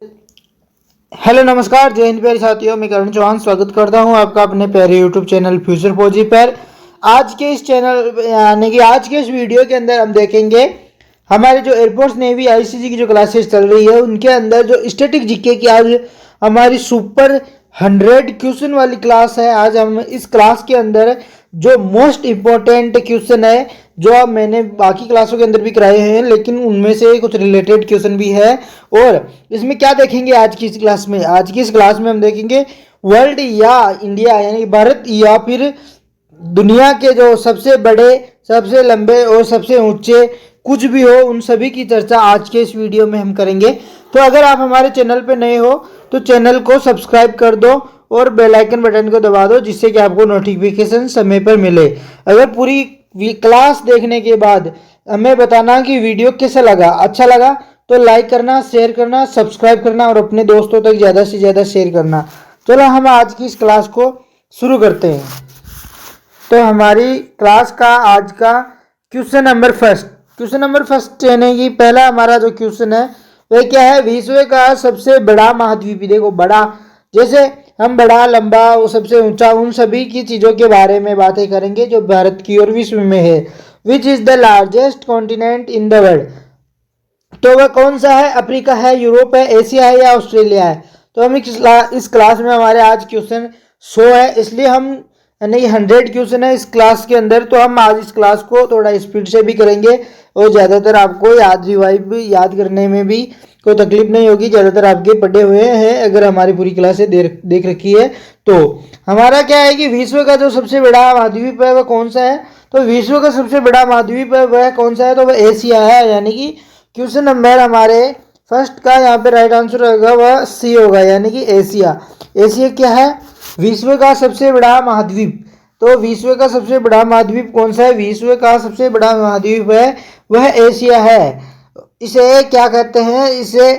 Hello नमस्कार, जय हिंद प्यारे साथियों। मैं करण चौहान स्वागत करता हूं आपका अपने प्यारे यूट्यूब चैनल फ्यूचर फौजी पर। आज के इस चैनल यानी कि आज के इस वीडियो के अंदर हम देखेंगे हमारे जो एयरफोर्स नेवी आईसीजी की जो क्लासेस चल रही है उनके अंदर जो स्टैटिक जीके की आज हमारी सुपर 100 क्वेश्चन वाली क्लास है। आज हम इस क्लास के अंदर जो मोस्ट इम्पोर्टेंट क्वेश्चन है जो अब मैंने बाकी क्लासों के अंदर भी कराए हैं, लेकिन उनमें से कुछ रिलेटेड क्वेश्चन भी है। और इसमें क्या देखेंगे आज की इस क्लास में? आज की इस क्लास में हम देखेंगे वर्ल्ड या इंडिया यानी भारत या फिर दुनिया के जो सबसे बड़े, सबसे लंबे और सबसे ऊंचे कुछ भी हो उन सभी की चर्चा आज के इस वीडियो में हम करेंगे। तो अगर आप हमारे चैनल पे नए हो तो चैनल को सब्सक्राइब कर दो और बेल आइकन बटन को दबा दो, जिससे कि आपको नोटिफिकेशन समय पर मिले। अगर पूरी क्लास देखने के बाद हमें बताना कि वीडियो कैसा लगा। अच्छा लगा तो लाइक करना, शेयर करना, सब्सक्राइब करना और अपने दोस्तों तक ज़्यादा से ज़्यादा शेयर करना। चलो हम आज की इस क्लास को शुरू करते हैं। तो हमारी क्लास का आज का क्वेश्चन नंबर फर्स्ट यानी कि पहला हमारा जो क्वेश्चन है वह क्या है? विश्व का सबसे बड़ा महाद्वीप। देखो बड़ा, जैसे हम बड़ा, लंबा, वो सबसे ऊंचा, उन सभी की चीज़ों के बारे में बातें करेंगे जो भारत की और विश्व में है। Which is the largest continent in the world. तो वह कौन सा है? अफ्रीका है, यूरोप है, एशिया है या ऑस्ट्रेलिया है? तो हम इस क्लास में हमारे आज क्वेश्चन 100 है, इसलिए हम यानी 100 क्वेश्चन है इस क्लास के अंदर। तो हम आज इस क्लास को थोड़ा स्पीड से भी करेंगे और ज़्यादातर आपको याद करने में भी कोई तकलीफ नहीं होगी। ज़्यादातर आपके पढ़े हुए हैं अगर हमारी पूरी क्लासें देख रखी है। तो हमारा क्या है कि विश्व का जो सबसे बड़ा महाद्वीप है वह कौन सा है? तो विश्व का सबसे बड़ा महाद्वीप है वह कौन सा है? तो वह एशिया है। यानी कि क्वेश्चन नंबर हमारे फर्स्ट का यहाँ पे राइट आंसर होगा वह सी होगा, यानी कि एशिया। एशिया क्या है? विश्व का सबसे बड़ा महाद्वीप। तो विश्व का सबसे बड़ा महाद्वीप कौन सा है? विश्व का सबसे बड़ा महाद्वीप है वह एशिया है। इसे क्या कहते हैं? इसे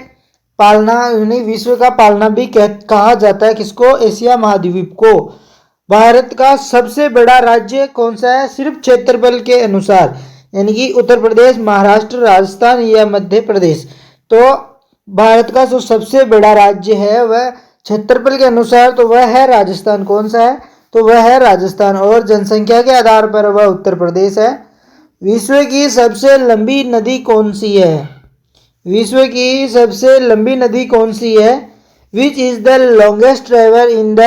पालना यानी विश्व का पालना भी कहा जाता है। किसको? एशिया महाद्वीप को। भारत का सबसे बड़ा राज्य कौन सा है? सिर्फ क्षेत्रफल के अनुसार, यानी कि उत्तर प्रदेश, महाराष्ट्र, राजस्थान या मध्य प्रदेश। तो भारत का जो सबसे बड़ा राज्य है वह क्षेत्रफल के अनुसार तो वह है राजस्थान। कौन सा है? तो वह है राजस्थान। और जनसंख्या के आधार पर वह उत्तर प्रदेश है। विश्व की सबसे लंबी नदी कौन सी है? विश्व की सबसे लंबी नदी कौन सी है? Which is the longest river in the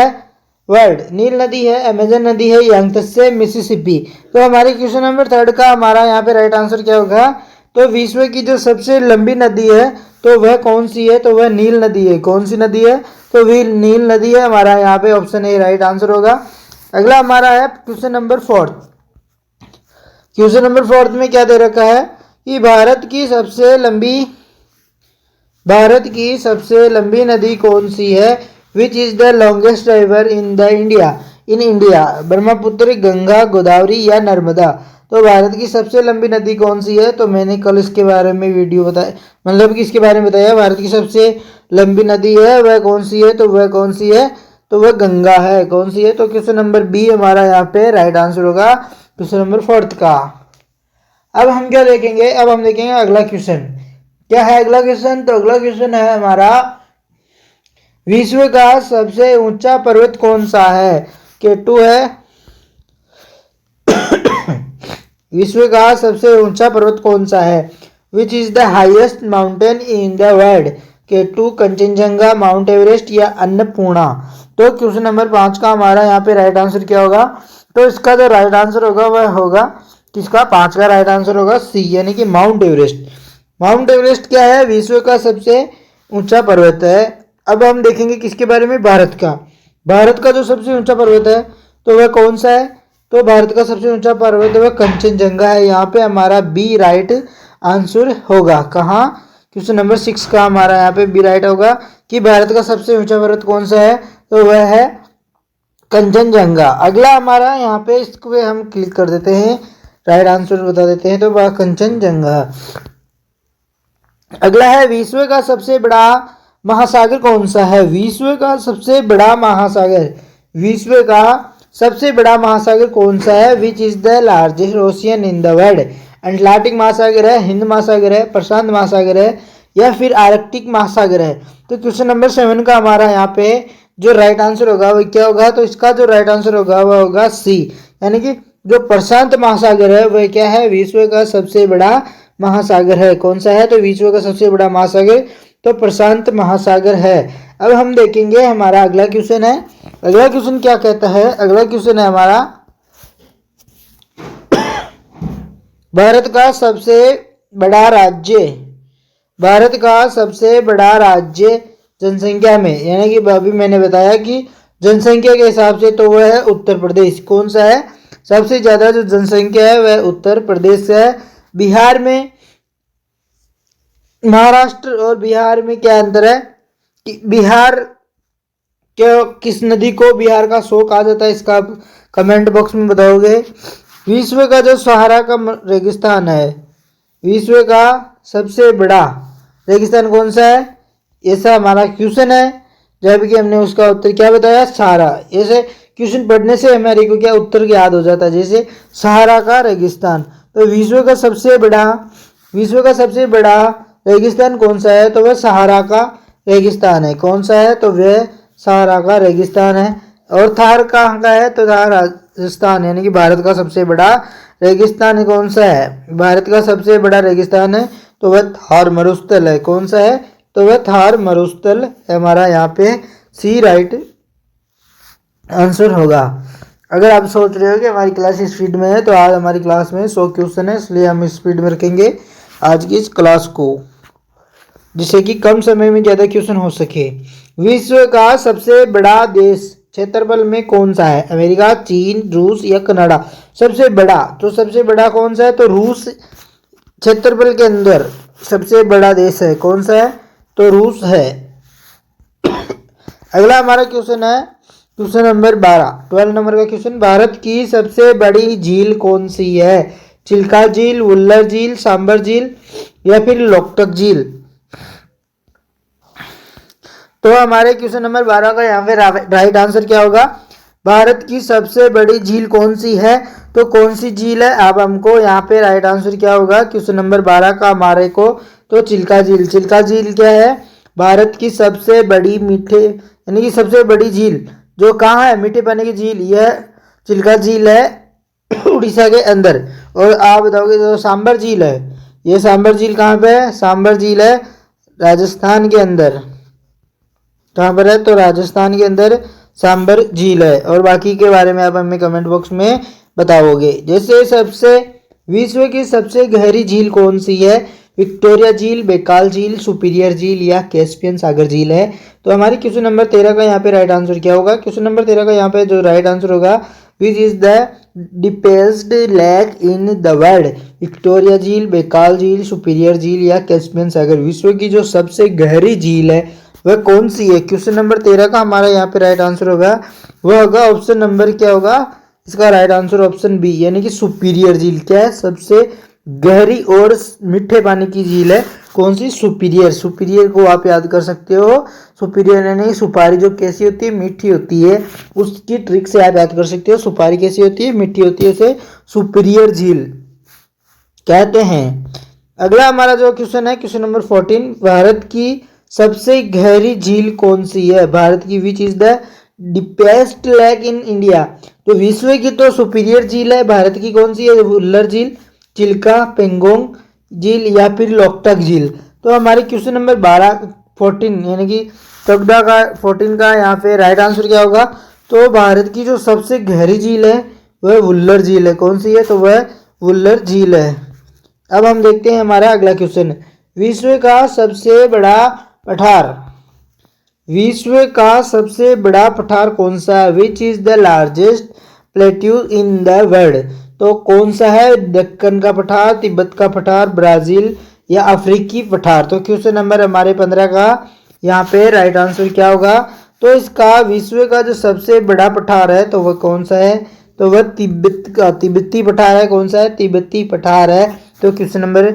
world. Nile नदी है, अमेजन नदी है, यांगत्से, मिसिसिपी। तो हमारे क्वेश्चन नंबर 3 का हमारा यहाँ पे राइट आंसर क्या होगा? तो विश्व की जो सबसे लंबी नदी है तो वह कौन सी है? तो वह नील नदी है। कौन सी नदी है? तो वह नील नदी है। हमारा यहाँ पे ऑप्शन ए राइट आंसर होगा। अगला हमारा है क्वेश्चन नंबर 4। क्वेश्चन नंबर 4 में क्या दे रखा है कि भारत की सबसे लंबी नदी कौन सी है? Which is the longest river in India. Brahmaputra, Ganga, Godavari या नर्मदा। तो भारत की सबसे लंबी नदी कौन सी है? तो मैंने कल इसके बारे में वीडियो बताया, मतलब कि इसके बारे में बताया। भारत की सबसे लंबी नदी है वह कौन सी है? तो वह कौन सी है? तो वह गंगा है। कौन सी है? तो क्वेश्चन नंबर बी हमारा यहाँ पे राइट आंसर होगा क्वेश्चन नंबर 4 का। अब हम क्या देखेंगे? अब हम देखेंगे अगला क्वेश्चन। क्या है अगला क्वेश्चन? तो अगला क्वेश्चन है हमारा विश्व का सबसे ऊंचा पर्वत कौन सा है? केटू है। विश्व का सबसे ऊंचा पर्वत कौन सा है? Which is the highest mountain in the world. K two, Kanchenjunga, Mount Everest या अन्नपूर्णा। तो क्वेश्चन नंबर 5 का हमारा यहाँ पे राइट आंसर क्या होगा? तो इसका जो राइट आंसर होगा वह होगा किसका? 5 का राइट आंसर होगा सी, यानी कि माउंट एवरेस्ट। माउंट एवरेस्ट क्या है? विश्व का सबसे ऊंचा पर्वत है। अब हम देखेंगे किसके बारे में? भारत का। भारत का जो सबसे ऊंचा पर्वत है तो वह कौन सा है? तो भारत का सबसे ऊंचा पर्वत वह कंचनजंगा है। यहाँ पे हमारा बी राइट आंसर होगा। कहाँ? क्वेश्चन नंबर 6 का हमारा यहाँ पे बी राइट होगा कि भारत का सबसे ऊंचा पर्वत कौन सा है? तो वह है कंचनजंगा। अगला हमारा यहाँ पे इसको हम क्लिक कर देते हैं, राइट आंसर बता देते हैं। तो वह कंचनजंगा। अगला है विश्व का सबसे बड़ा महासागर कौन सा है? विश्व का सबसे बड़ा महासागर कौन सा है? Which is the largest ocean in the world. Atlantic महासागर है, हिंद महासागर है, प्रशांत महासागर है या फिर आर्कटिक महासागर है। तो क्वेश्चन नंबर 7 का हमारा यहाँ पे जो राइट आंसर होगा वो क्या होगा, तो इसका जो राइट आंसर होगा वह होगा सी, यानी कि जो प्रशांत महासागर है वह क्या है, विश्व का सबसे बड़ा महासागर है। कौन सा है, तो विश्व का सबसे बड़ा महासागर तो प्रशांत महासागर है। अब हम देखेंगे हमारा अगला क्वेश्चन है। अगला क्वेश्चन क्या कहता है, अगला क्वेश्चन है हमारा भारत का सबसे बड़ा राज्य, भारत का सबसे बड़ा राज्य जनसंख्या में, यानी कि अभी मैंने बताया कि जनसंख्या के हिसाब से तो वह है उत्तर प्रदेश। कौन सा है, सबसे ज्यादा जो जनसंख्या है वह उत्तर प्रदेश से है। बिहार में, महाराष्ट्र और बिहार में क्या अंतर है कि बिहार क्या, किस नदी को बिहार का शोक कहा जाता है, इसका आप कमेंट बॉक्स में बताओगे। विश्व का जो सहारा का रेगिस्तान है, विश्व का सबसे बड़ा रेगिस्तान कौन सा है, ऐसा हमारा क्वेश्चन है, जबकि हमने उसका उत्तर क्या बताया, सहारा। ऐसे क्वेश्चन पढ़ने से हमारे को क्या उत्तर याद हो जाता है, जैसे सहारा का रेगिस्तान। तो विश्व का सबसे बड़ा रेगिस्तान कौन सा है, तो वह सहारा का रेगिस्तान है। कौन सा है, तो वह सहारा का रेगिस्तान है। और थार कहाँ का है, तो थार राजस्थान, यानी कि भारत का सबसे बड़ा रेगिस्तान कौन सा है, भारत का सबसे बड़ा रेगिस्तान है तो वह थार मरुस्थल है। कौन सा है, तो वह थार मरुस्थल हमारा यहाँ पे सी राइट आंसर होगा। अगर आप सोच रहे हो कि हमारी क्लास स्पीड में है, तो आज हमारी क्लास में 100 क्वेश्चन है, इसलिए हम स्पीड में रखेंगे आज की इस क्लास को, जिससे कि कम समय में ज़्यादा क्वेश्चन हो सके। विश्व का सबसे बड़ा देश क्षेत्रफल में कौन सा है, अमेरिका, चीन, रूस या कनाडा। सबसे बड़ा, तो सबसे बड़ा कौन सा है, तो रूस क्षेत्रफल के अंदर सबसे बड़ा देश है। कौन सा है, तो रूस है। अगला हमारा क्वेश्चन है क्वेश्चन नंबर 12 नंबर का क्वेश्चन, भारत की सबसे बड़ी झील कौन सी है, चिल्का झील, वुल्लर झील, सांबर झील या फिर लोकटक झील। तो हमारे क्वेश्चन नंबर 12 का यहाँ पे राइट आंसर क्या होगा, भारत की सबसे बड़ी झील कौन सी है, तो कौन सी झील है। अब हमको यहाँ पे राइट आंसर क्या होगा क्वेश्चन नंबर 12 का हमारे को, तो चिल्का झील। चिल्का झील क्या है, भारत की सबसे बड़ी मीठे यानी कि सबसे बड़ी झील जो कहाँ है, मीठे पानी की झील, यह चिल्का झील है उड़ीसा के अंदर। और आप बताओगे जो सांबर झील है, ये सांबर झील कहाँ पे है, सांबर झील है राजस्थान के अंदर। कहाँ पर है, तो राजस्थान के अंदर सांबर झील है। और बाकी के बारे में आप हमें कमेंट बॉक्स में बताओगे। जैसे सबसे विश्व की सबसे गहरी झील कौन सी है, विक्टोरिया झील, बेकाल झील, सुपीरियर झील या कैस्पियन सागर झील है। तो हमारी क्वेश्चन नंबर 13 का यहाँ पे राइट आंसर क्या होगा, क्वेश्चन नंबर 13 का यहाँ पे जो राइट आंसर होगा, विच is the deepest lake in the world, Victoria झील, बेकाल झील, सुपीरियर झील या कैस्पियन सागर। विश्व की जो सबसे गहरी झील है वह कौन सी है, क्वेश्चन नंबर 13 का हमारा यहाँ पे राइट आंसर होगा, वह होगा ऑप्शन नंबर क्या होगा, इसका राइट आंसर ऑप्शन बी, यानी कि सुपीरियर झील। क्या है, सबसे गहरी और मीठे पानी की झील है कौन सी, सुपीरियर। सुपीरियर को आप याद कर सकते हो, सुपीरियर यानी सुपारी जो कैसी होती है, मीठी होती है, उसकी ट्रिक से आप याद कर सकते हो, सुपारी कैसी होती है, मीठी होती है, उसे सुपीरियर झील कहते हैं। अगला हमारा जो क्वेश्चन है क्वेश्चन नंबर 14, भारत की सबसे गहरी झील कौन सी है, भारत की which is the deepest lake in India. तो विश्व की तो सुपीरियर झील है, भारत की कौन सी है, वुल्लर झील, चिल्का, पेंगोंग झील या फिर लोकटक झील। तो हमारे क्वेश्चन नंबर 14 यानी कि 14 का यहाँ पे राइट आंसर क्या होगा, तो भारत की जो सबसे गहरी झील है वह वुल्लर झील है। कौन सी है, तो वह वुल्लर झील है। अब हम देखते हैं हमारा अगला क्वेश्चन, विश्व का सबसे बड़ा पठार, विश्व का सबसे बड़ा पठार कौन सा है, which is the largest plateau in the world. तो कौन सा है, दक्कन का पठार, तिब्बत का पठार, ब्राजील या अफ्रीकी पठार। तो क्वेश्चन नंबर हमारे 15 का यहाँ पे राइट आंसर क्या होगा, तो इसका विश्व का जो सबसे बड़ा पठार है तो वह कौन सा है, तो वह तिब्बती पठार है। कौन सा है, तिब्बती पठार है। तो क्वेश्चन नंबर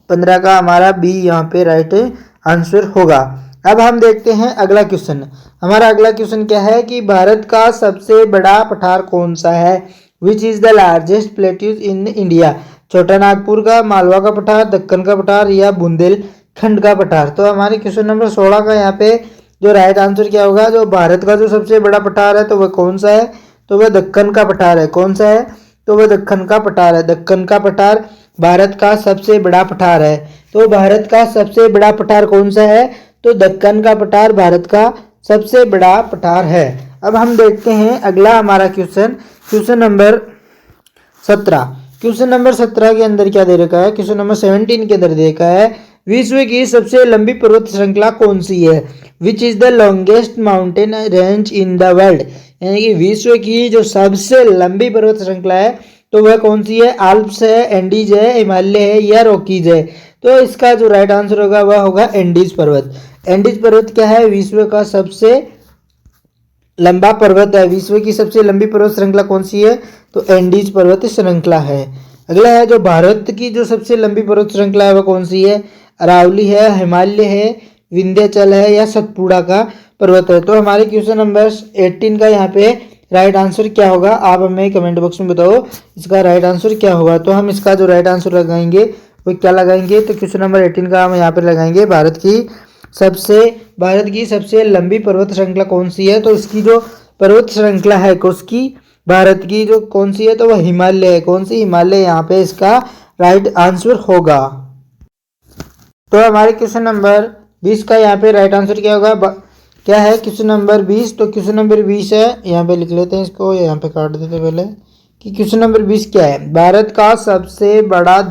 15 का हमारा बी यहाँ पे राइट आंसर होगा। अब हम देखते हैं अगला क्वेश्चन। हमारा अगला क्वेश्चन क्या है कि भारत का सबसे बड़ा पठार कौन सा है, which is the largest plateaus in India. छोटा नागपुर का, मालवा का पठार, दक्कन का पठार या बुंदेलखंड खंड का पठार। तो हमारे क्वेश्चन नंबर 16 का यहाँ पे जो राइट आंसर क्या होगा, जो भारत का जो सबसे बड़ा पठार है तो वह कौन सा है, तो वह दक्कन का पठार है। कौन सा है, तो वह दक्कन का पठार है। दक्कन का पठार भारत का सबसे बड़ा पठार है। तो भारत का सबसे बड़ा पठार कौन सा है, तो दक्कन का पठार भारत का सबसे बड़ा पठार है। अब हम देखते हैं अगला हमारा question, question number 17। Question number 17 के अंदर क्या दे रखा है, क्वेश्चन नंबर 17 के अंदर दे रखा है विश्व की सबसे लंबी पर्वत श्रृंखला कौन सी है, which is the longest mountain range in the world. यानी कि विश्व की जो सबसे लंबी पर्वत श्रृंखला है तो वह कौन सी है, आल्प्स है, एंडीज है, हिमालय है या रॉकीज है। तो इसका जो राइट आंसर होगा वह होगा एंडीज पर्वत। एंडीज पर्वत क्या है, विश्व का सबसे लंबा पर्वत है। विश्व की सबसे लंबी पर्वत श्रृंखला कौन सी है, तो एंडीज पर्वत श्रृंखला है। अगला है जो भारत की जो सबसे लंबी पर्वत श्रृंखला है वह कौन सी है, अरावली है, हिमालय है, विंध्याचल है या सतपुड़ा का पर्वत है। तो हमारे क्वेश्चन नंबर 18 का यहाँ पे राइट आंसर क्या होगा, आप हमें कमेंट बॉक्स में बताओ इसका राइट आंसर क्या होगा। तो हम इसका जो राइट आंसर लगाएंगे वो क्या लगाएंगे, तो क्वेश्चन नंबर 18 का हम यहाँ पे लगाएंगे भारत की सबसे लंबी पर्वत श्रृंखला कौन सी है। तो इसकी जो पर्वत श्रृंखला है उसकी भारत की जो कौन सी है, तो वह हिमालय है। कौन सी, हिमालय, यहाँ पे इसका राइट आंसर होगा। तो हमारे क्वेश्चन नंबर 20 का यहाँ पे राइट आंसर क्या होगा, क्या है क्वेश्चन नंबर 20। तो क्वेश्चन नंबर 20 है, यहाँ पे लिख लेते हैं इसको, यहाँ पे काट देते हैं पहले कि क्वेश्चन नंबर 20 क्या है, भारत का सबसे बड़ा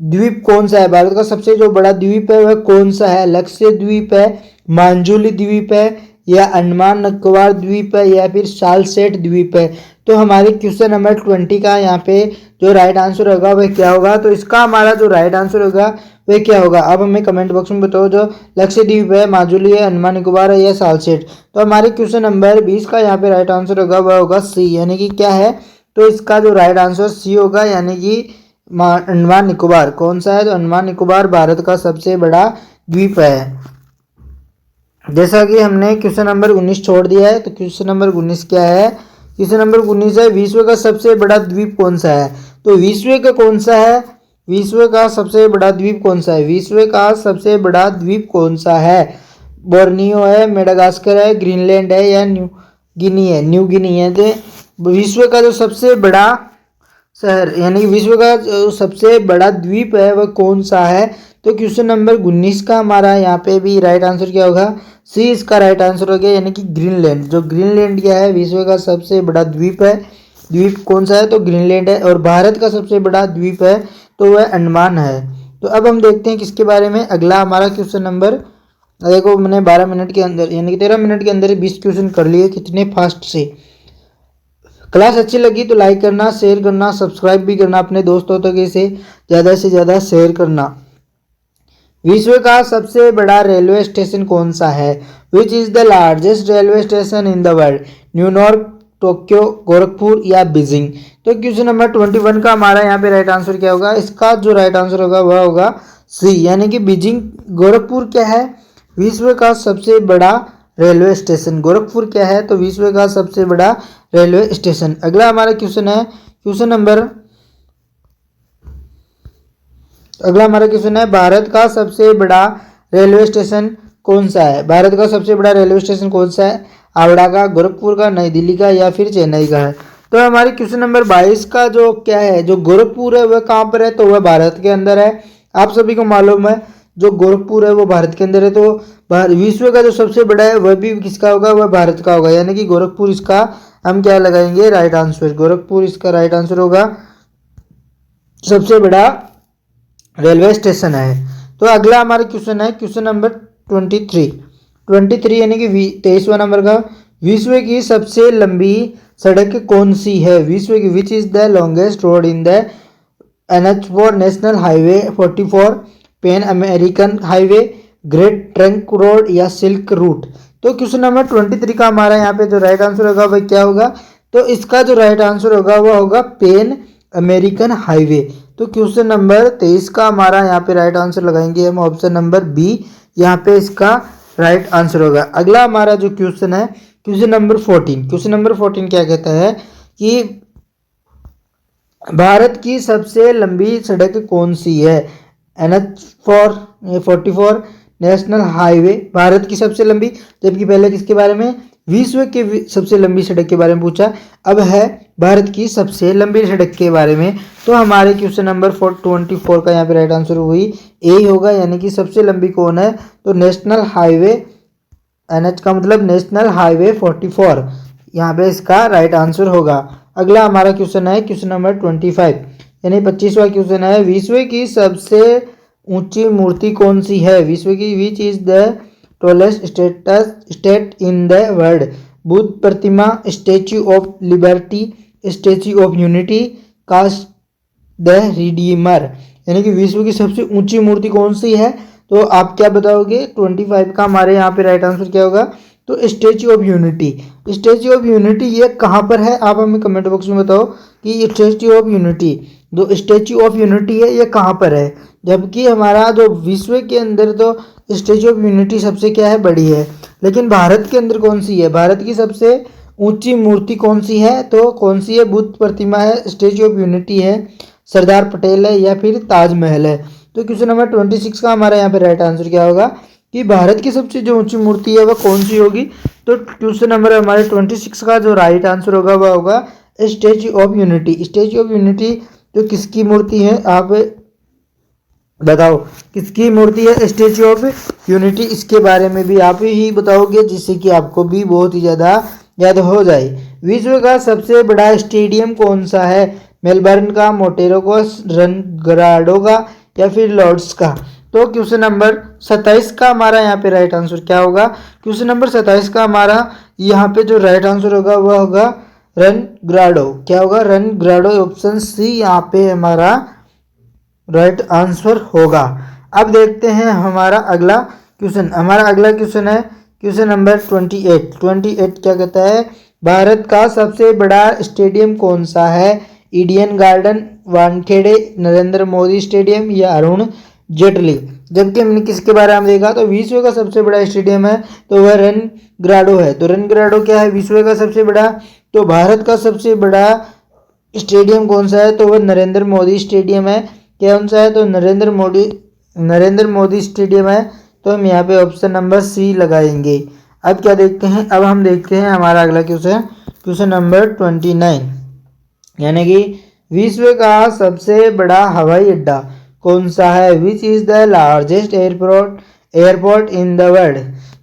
द्वीप कौन सा है। भारत का सबसे जो बड़ा द्वीप है वह कौन सा है, लक्षद्वीप द्वीप है, मांजुली द्वीप है या अंडमान निकोबार द्वीप है या फिर सालसेट द्वीप है। तो हमारे क्वेश्चन नंबर 20 का यहाँ पे जो राइट आंसर होगा वह क्या होगा, तो इसका हमारा जो राइट आंसर होगा वह क्या होगा, अब हमें कमेंट बॉक्स में बताओ। जो लक्षद्वीप है, माजुली है, अंडमान निकोबार है या सालसेट। तो हमारे क्वेश्चन नंबर 20 का यहाँ पे राइट आंसर होगा वह होगा सी, यानी कि क्या है, तो इसका जो राइट आंसर सी होगा, यानी कि अंडमान निकोबार। कौन सा है, तो अंडमान निकोबार भारत का सबसे बड़ा द्वीप है। जैसा कि हमने क्वेश्चन नंबर 19 छोड़ दिया है, तो क्वेश्चन नंबर 19 क्या है, क्वेश्चन नंबर 19 है विश्व का सबसे बड़ा द्वीप कौन सा है। तो विश्व का कौन सा है, विश्व का सबसे बड़ा द्वीप कौन सा है, विश्व का सबसे बड़ा द्वीप कौन सा है, बोर्नियो है, मेडागास्कर है, ग्रीनलैंड है या न्यू गिनी है। तो विश्व का जो सबसे बड़ा शहर यानी कि विश्व का जो सबसे बड़ा द्वीप है वह कौन सा है। तो क्वेश्चन नंबर 19 का हमारा यहाँ पे भी राइट आंसर क्या होगा, सी इसका राइट आंसर हो गया, यानी कि ग्रीनलैंड। जो ग्रीनलैंड क्या है, विश्व का सबसे बड़ा द्वीप है। द्वीप कौन सा है, तो ग्रीनलैंड है। और भारत का सबसे बड़ा द्वीप है तो वह अंडमान है। तो अब हम देखते हैं किसके बारे में, अगला हमारा क्वेश्चन नंबर, देखो मैंने 12 मिनट के अंदर यानी कि 13 मिनट के अंदर 20 क्वेश्चन कर लिए, कितने फास्ट से। क्लास अच्छी लगी तो लाइक करना, शेयर करना, सब्सक्राइब भी करना, अपने दोस्तों तक इसे ज़्यादा से ज़्यादा शेयर करना। विश्व का सबसे बड़ा रेलवे स्टेशन कौन सा है, which is the largest railway station in the world, New York, Tokyo, Gorakhpur या बीजिंग। तो क्वेश्चन नंबर 21 का हमारा यहाँ पे राइट आंसर क्या होगा, इसका जो राइट आंसर होगा वह होगा सी, यानी कि बीजिंग। गोरखपुर क्या है, विश्व का सबसे बड़ा रेलवे स्टेशन। गोरखपुर क्या है, तो विश्व का सबसे बड़ा रेलवे स्टेशन। अगला हमारा क्वेश्चन है, अगला हमारा क्वेश्चन है भारत का सबसे बड़ा रेलवे स्टेशन कौन सा है। भारत का सबसे बड़ा रेलवे स्टेशन कौन सा है, हावड़ा का, गोरखपुर का, नई दिल्ली का या फिर चेन्नई का है। तो हमारे क्वेश्चन नंबर 22 का जो क्या है, जो गोरखपुर है वह कहाँ पर है, तो वह भारत के अंदर है। आप सभी को मालूम है जो गोरखपुर है वो भारत के अंदर है। तो विश्व का जो सबसे बड़ा है वह भी किसका होगा, वह भारत का होगा, यानी कि गोरखपुर इसका हम क्या लगाएंगे, राइट आंसर। गोरखपुर इसका राइट आंसर होगा, सबसे बड़ा रेलवे स्टेशन है। तो अगला हमारा क्वेश्चन है क्वेश्चन नंबर 23 यानी कि 23वां नंबर का, विश्व की सबसे लंबी सड़क कौन सी है, विश्व की which is the longest road in the NH4 national highway 44, pan American highway, great trunk road या सिल्क रूट। तो क्वेश्चन नंबर 23 का हमारा यहाँ पे जो राइट आंसर होगा वह क्या होगा, तो इसका जो राइट आंसर होगा वह होगा पैन अमेरिकन हाईवे। तो क्वेश्चन नंबर 23 का हमारा यहाँ पे राइट आंसर लगाएंगे हम ऑप्शन नंबर बी, यहाँ पे इसका राइट आंसर होगा। अगला हमारा जो क्वेश्चन है क्वेश्चन नंबर 14। क्वेश्चन नंबर 14 क्या कहता है कि भारत की सबसे लंबी सड़क कौन सी है, NH4 44 नेशनल हाईवे भारत की सबसे लंबी, जबकि पहले किसके बारे में, विश्व के सबसे लंबी सड़क के बारे में पूछा, अब है भारत की सबसे लंबी सड़क के बारे में। तो हमारे क्वेश्चन नंबर 24 का यहाँ पे राइट आंसर हुई ए ही होगा, यानी कि सबसे लंबी कौन है, तो नेशनल हाईवे, एनएच का मतलब नेशनल हाईवे 44, यहाँ पे इसका राइट आंसर होगा। अगला हमारा क्वेश्चन है क्वेश्चन नंबर 25, यानी 25वां क्वेश्चन है, विश्व की सबसे ऊंची मूर्ति कौन सी है, विश्व की which is the tallest state in the world, Buddha प्रतिमा, Statue of Liberty, Statue of Unity, Christ the Redeemer, यानी कि विश्व की सबसे ऊंची मूर्ति कौन सी है, तो आप क्या बताओगे, 25 का हमारे यहाँ पे राइट आंसर क्या होगा, तो statue of unity. Statue of unity ये कहाँ पर है, आप हमें कमेंट बॉक्स में बताओ कि स्टेच्यू ऑफ यूनिटी, जो स्टेच्यू ऑफ यूनिटी है ये कहाँ पर है, जबकि हमारा जो विश्व के अंदर तो स्टेच्यू ऑफ यूनिटी सबसे क्या है, बड़ी है, लेकिन भारत के अंदर कौन सी है, भारत की सबसे ऊंची मूर्ति कौन सी है, तो कौन सी है, बुद्ध प्रतिमा है, स्टेच्यू ऑफ यूनिटी है, सरदार पटेल है, या फिर ताजमहल है। तो क्वेश्चन नंबर 26 का हमारा यहाँ पे राइट आंसर क्या होगा कि भारत की सबसे जो ऊंची मूर्ति है वह कौन सी होगी, तो क्वेश्चन नंबर हमारे 26 का जो राइट आंसर होगा वह होगा statue of unity. Statue of unity जो किसकी मूर्ति है, आप बताओ किसकी मूर्ति है स्टेच्यू ऑफ यूनिटी, इसके बारे में भी आप ही बताओगे, जिससे कि आपको भी बहुत ही ज़्यादा याद हो जाए। विश्व का सबसे बड़ा स्टेडियम कौन सा है, मेलबर्न का, मोटेरो का, रनग्राडो का, या फिर लॉर्ड्स का। तो क्वेश्चन नंबर 27 का हमारा यहाँ पे राइट आंसर क्या होगा, क्वेश्चन नंबर 27 का हमारा यहाँ पे जो राइट आंसर होगा वह होगा रनग्राडो। क्या होगा, रनग्राडो, ऑप्शन सी यहाँ पे हमारा राइट आंसर होगा। अब देखते हैं हमारा अगला क्वेश्चन। हमारा अगला क्वेश्चन है क्वेश्चन नंबर 28 क्या कहता है, भारत का सबसे बड़ा स्टेडियम कौन सा है, Eden garden, Wankhede, Narendra Modi stadium, या अरुण जेटली। जबकि हमने किसके बारे में देखा, तो विश्व का सबसे बड़ा स्टेडियम है तो वह रनग्राडो है। तो रनग्राडो क्या है, विश्व का सबसे बड़ा, तो भारत का सबसे बड़ा स्टेडियम कौन सा है, तो वह नरेंद्र मोदी स्टेडियम है। कौन सा है, तो नरेंद्र मोदी स्टेडियम है। तो हम यहाँ पे ऑप्शन नंबर सी लगाएंगे। अब क्या देखते हैं, अब हम देखते हैं हमारा अगला क्वेश्चन नंबर 29, यानी कि विश्व का सबसे बड़ा हवाई अड्डा कौन सा है, which is the largest airport in the world.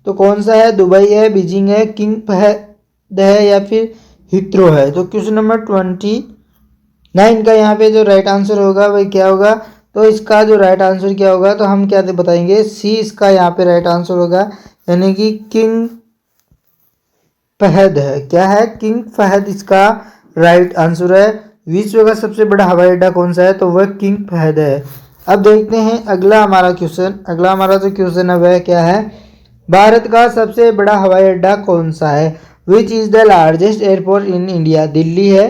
तो कौन सा है, दुबई है, बीजिंग है, किंग फहद है, या फिर हिथ्रो है। तो क्वेश्चन नंबर 29 का यहाँ पे जो राइट आंसर होगा वह क्या होगा, तो इसका जो राइट आंसर क्या होगा, तो हम क्या बताएंगे, सी इसका यहाँ पे राइट आंसर होगा, यानी कि किंग फहद है। क्या है, किंग फहद इसका राइट आंसर है। विश्व का सबसे बड़ा हवाई अड्डा कौन सा है, तो वह किंग फहद है। अब देखते हैं अगला हमारा क्वेश्चन। अगला हमारा जो क्वेश्चन है वह क्या है, भारत का सबसे बड़ा हवाई अड्डा कौन सा है, which is the largest airport in India. Delhi है,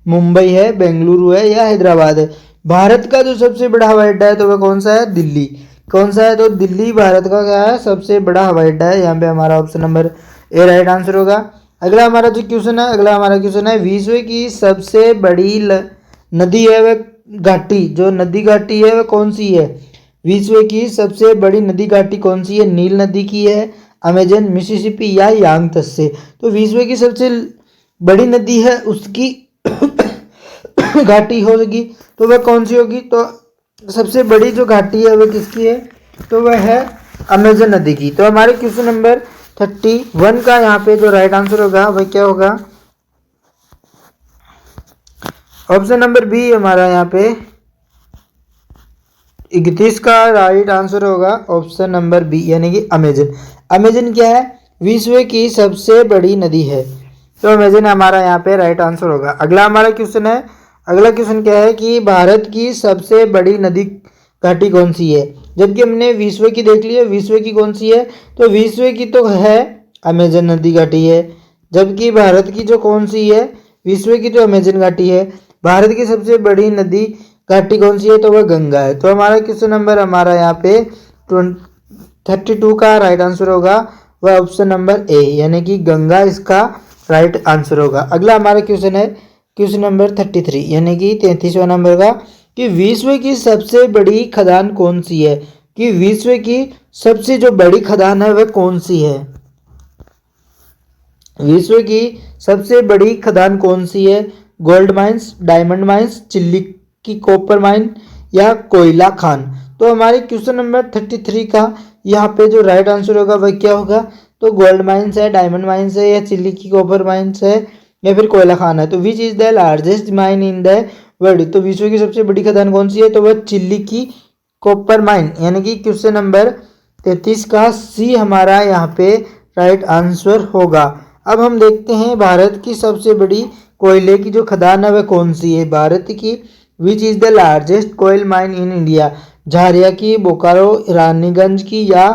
मुंबई है, बेंगलुरु है, या हैदराबाद है। भारत का जो सबसे बड़ा हवाई अड्डा है तो वह कौन सा है, दिल्ली। कौन सा है, तो दिल्ली भारत का क्या है, सबसे बड़ा हवाई अड्डा है। यहाँ पे हमारा option number A right answer होगा। अगला हमारा जो क्वेश्चन है, अगला हमारा क्वेश्चन है, विश्व की सबसे बड़ी नदी है वह घाटी, जो नदी घाटी है वह कौन सी है, विश्व की सबसे बड़ी नदी घाटी कौन सी है, नील नदी की है, अमेजन, मिसिसिपी, या यांगत्से। तो विश्व की सबसे बड़ी नदी है उसकी घाटी होगी, तो वह कौन सी होगी, तो सबसे बड़ी जो घाटी है वह किसकी है, तो वह है अमेजन नदी की। तो हमारे क्वेश्चन नंबर 31 का यहाँ पे जो राइट आंसर होगा वह क्या होगा, ऑप्शन नंबर बी हमारा यहाँ पे 31 का राइट आंसर होगा, ऑप्शन नंबर बी, यानी कि अमेजन। अमेजन क्या है, विश्व की सबसे बड़ी नदी है। तो अमेजन हमारा यहाँ पे राइट आंसर होगा। अगला हमारा क्वेश्चन है, अगला क्वेश्चन क्या है कि भारत की सबसे बड़ी नदी घाटी कौन सी है। जबकि हमने विश्व की देख ली है, विश्व की कौन सी है, तो विश्व की तो है अमेजन नदी घाटी है। जबकि भारत की जो कौन सी है, विश्व की तो अमेजन घाटी है। भारत की सबसे बड़ी नदी घाटी कौन सी है, तो वह गंगा है। तो हमारा क्वेश्चन नंबर हमारा यहाँ पे 32 का राइट आंसर होगा, वह ऑप्शन नंबर ए, यानी कि गंगा इसका राइट आंसर होगा। अगला हमारा क्वेश्चन है क्वेश्चन नंबर 33, यानी कि 33वां नंबर का, कि विश्व की सबसे बड़ी खदान कौन सी है, कि विश्व की सबसे जो बड़ी खदान है वह कौन सी है। विश्व की सबसे बड़ी खदान कौन सी है? Gold mines, diamond mines, chilli की कॉपर माइन या कोयला खान। तो हमारे क्वेश्चन नंबर 33 का यहाँ पे जो राइट आंसर होगा वह क्या होगा? तो गोल्ड माइंस है, डायमंड माइंस है, या चिल्ली की कॉपर माइंस है, या फिर कोयला खान है। तो विच is the largest mine in the world? तो विश्व की सबसे बड़ी खदान कौन सी है? तो वह चिल्ली की कॉपर माइन, यानी कि क्वेश्चन नंबर 33 का सी हमारा यहाँ पे राइट आंसर होगा। अब हम देखते हैं भारत की सबसे बड़ी कोयले की जो खदान है वह कौन सी है। भारत की which is the largest coal mine in India? Jharia की, बोकारो, रानीगंज की या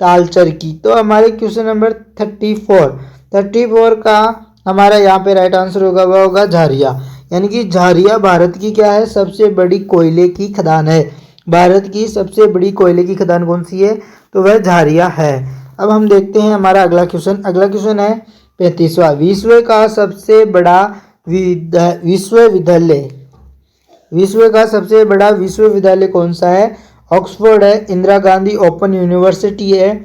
तालचर की। तो हमारे क्वेश्चन नंबर 34 का हमारा यहाँ पे राइट आंसर होगा वह होगा झारिया, यानी कि झारिया भारत की क्या है? सबसे बड़ी कोयले की खदान है। भारत की सबसे बड़ी कोयले की खदान कौन सी है? तो वह झारिया है। अब हम देखते हैं हमारा अगला क्वेश्चन है 35वां। विश्व का सबसे बड़ा विश्वविद्यालय, विश्व का सबसे बड़ा विश्वविद्यालय कौन सा है? ऑक्सफोर्ड है, इंदिरा गांधी ओपन यूनिवर्सिटी है,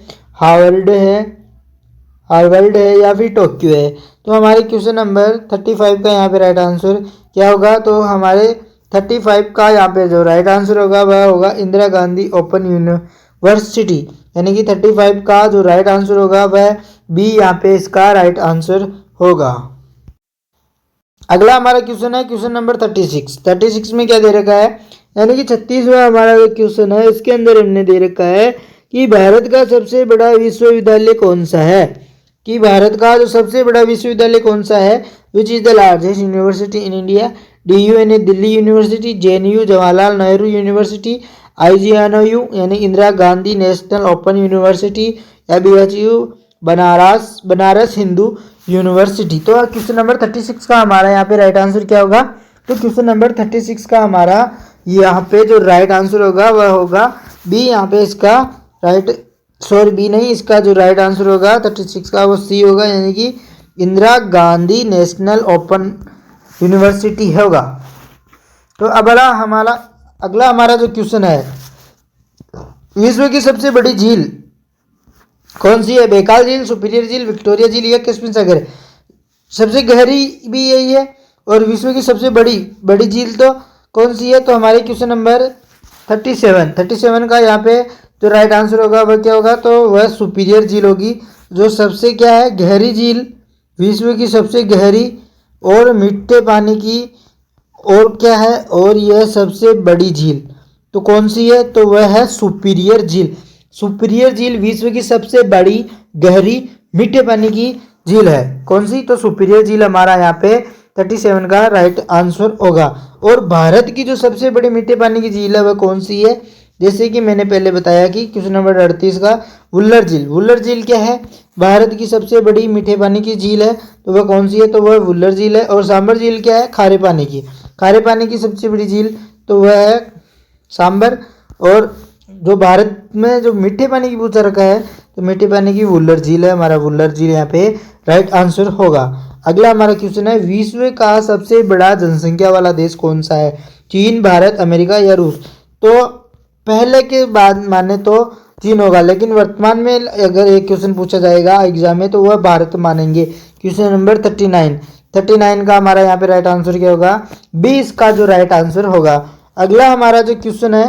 हार्वर्ड है या फिर टोक्यो है। तो हमारे क्वेश्चन नंबर 35 का यहाँ पे राइट आंसर क्या होगा? तो हमारे 35 का यहाँ पे जो राइट आंसर होगा वह होगा इंदिरा गांधी ओपन यूनिवर्सिटी, यानी कि 35 का जो राइट आंसर होगा वह बी यहाँ पे इसका राइट आंसर होगा। अगला हमारा क्वेश्चन है क्वेश्चन नंबर 36 में क्या दे रखा है? यानी कि 36वां हमारा जो क्वेश्चन है इसके अंदर हमने दे रखा है कि भारत का सबसे बड़ा विश्वविद्यालय कौन सा है। कि भारत का जो सबसे बड़ा विश्वविद्यालय कौन सा है? Which is the largest university in India? DU यानी Delhi university, JNU Jawaharlal Nehru university, IGNOU यानी Indira Gandhi national open university, या BHU बनारस हिंदू यूनिवर्सिटी। तो क्वेश्चन नंबर 36 का हमारा यहाँ पे राइट आंसर क्या होगा? तो क्वेश्चन नंबर 36 का हमारा यहाँ पे जो राइट आंसर होगा वह होगा बी। यहाँ पे इसका बी नहीं, इसका जो राइट आंसर होगा 36 का वो सी होगा, यानी कि Indira Gandhi national open university होगा। तो अब अगला हमारा जो क्वेश्चन है, विश्व की सबसे बड़ी झील कौन सी है? बैकाल झील, सुपीरियर झील, विक्टोरिया झील या कैस्पियन सागर? सबसे गहरी भी यही है और विश्व की सबसे बड़ी झील तो कौन सी है? तो हमारे क्वेश्चन नंबर 37 का यहाँ पे जो राइट आंसर होगा वह क्या होगा? तो वह सुपीरियर झील होगी, जो सबसे क्या है? गहरी झील, विश्व की सबसे गहरी और मीठे पानी की और क्या है? और यह सबसे बड़ी झील तो कौन सी है? तो वह है सुपीरियर झील। सुपीरियर झील विश्व की सबसे बड़ी गहरी मीठे पानी की झील है। कौन सी? तो सुपीरियर झील हमारा यहाँ पे 37 का राइट आंसर होगा। और भारत की जो सबसे बड़ी मीठे पानी की झील है वह कौन सी है? जैसे कि मैंने पहले बताया कि क्वेश्चन नंबर 38 का वुल्लर झील। वुल्लर झील क्या है? भारत की सबसे बड़ी मीठे पानी की झील है, तो वह कौन सी है? तो वह वुल्लर झील है। और सांबर झील क्या है? खारे पानी की। खारे पानी की सबसे बड़ी झील तो वह है सांबर। और जो भारत में जो मीठे पानी की पूछा रखा है तो मीठे पानी की वुल्लर झील है। हमारा वुल्लर झील यहाँ पे राइट आंसर होगा। अगला हमारा क्वेश्चन है, विश्व का सबसे बड़ा जनसंख्या वाला देश कौन सा है? चीन, भारत, अमेरिका या रूस? तो पहले के बाद माने तो चीन होगा, लेकिन वर्तमान में अगर एक क्वेश्चन पूछा जाएगा एग्जाम में तो वह भारत मानेंगे। क्वेश्चन नंबर 39 का हमारा यहाँ पे राइट आंसर क्या होगा? बी इसका जो राइट आंसर होगा। अगला हमारा जो क्वेश्चन है,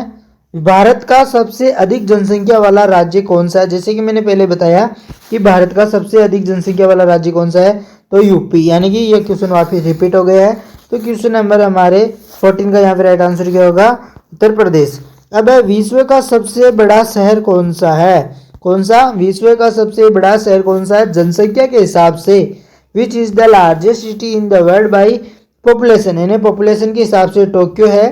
भारत का सबसे अधिक जनसंख्या वाला राज्य कौन सा है? जैसे कि मैंने पहले बताया कि भारत का सबसे अधिक जनसंख्या वाला राज्य कौन सा है? तो यूपी, यानी कि ये क्वेश्चन वापस रिपीट हो गया है। तो क्वेश्चन नंबर हमारे 14 का यहाँ पे राइट आंसर क्या होगा? उत्तर प्रदेश। अब विश्व का सबसे बड़ा शहर कौन सा है? कौन सा? विश्व का सबसे बड़ा शहर कौन सा है जनसंख्या के हिसाब से? विच is the largest city in the world by population, यानी पॉपुलेशन के हिसाब से टोक्यो है,